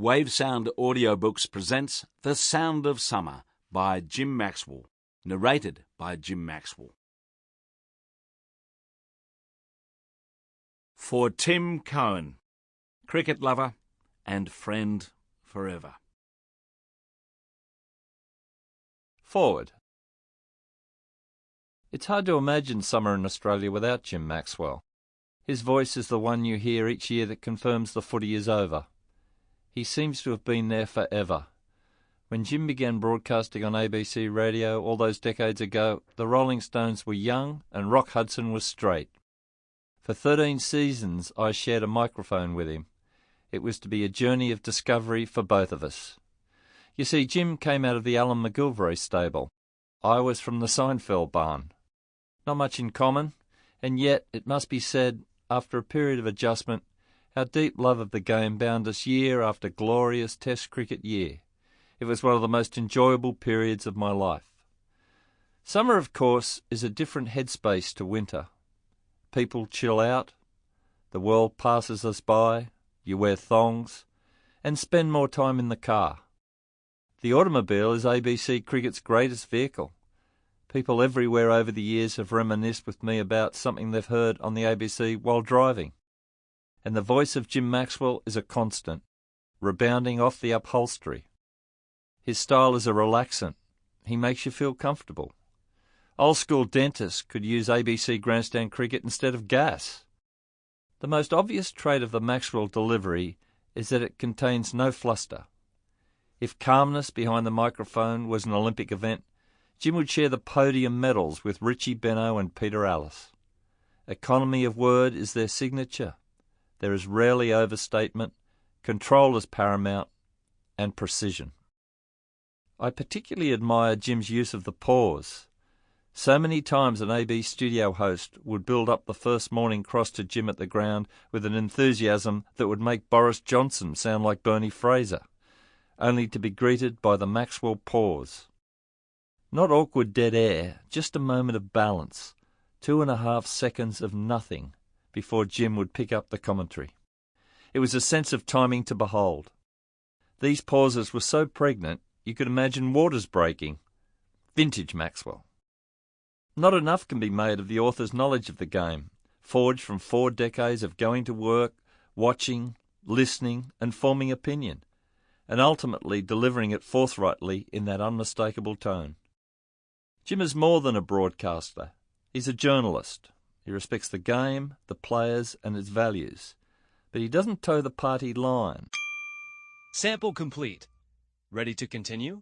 Wavesound Audiobooks presents The Sound of Summer by Jim Maxwell, narrated by Jim Maxwell. For Tim Cohen, cricket lover and friend forever. Forward. It's hard to imagine summer in Australia without Jim Maxwell. His voice is the one you hear each year that confirms the footy is over. He seems to have been there forever. When Jim began broadcasting on ABC radio all those decades ago, the Rolling Stones were young and Rock Hudson was straight. For 13 seasons I shared a microphone with him. It was to be a journey of discovery for both of us. You see, Jim came out of the Alan McGilvray stable. I was from the Seinfeld barn. Not much in common, and yet, it must be said, after a period of adjustment, our deep love of the game bound us year after glorious Test cricket year. It was one of the most enjoyable periods of my life. Summer, of course, is a different headspace to winter. People chill out, the world passes us by, you wear thongs, and spend more time in the car. The automobile is ABC cricket's greatest vehicle. People everywhere over the years have reminisced with me about something they've heard on the ABC while driving. And the voice of Jim Maxwell is a constant, rebounding off the upholstery. His style is a relaxant. He makes you feel comfortable. Old-school dentists could use ABC grandstand cricket instead of gas. The most obvious trait of the Maxwell delivery is that it contains no fluster. If calmness behind the microphone was an Olympic event, Jim would share the podium medals with Richie Benaud and Peter Allis. Economy of word is their signature. There is rarely overstatement, control is paramount, and precision. I particularly admire Jim's use of the pause. So many times an AB studio host would build up the first morning cross to Jim at the ground with an enthusiasm that would make Boris Johnson sound like Bernie Fraser, only to be greeted by the Maxwell pause. Not awkward dead air, just a moment of balance, 2.5 seconds of nothing before Jim would pick up the commentary. It was a sense of timing to behold. These pauses were so pregnant you could imagine waters breaking. Vintage Maxwell. Not enough can be made of the author's knowledge of the game, forged from 4 decades of going to work, watching, listening and forming opinion, and ultimately delivering it forthrightly in that unmistakable tone. Jim is more than a broadcaster. He's a journalist. He respects the game, the players and its values. But he doesn't toe the party line. Sample complete. Ready to continue?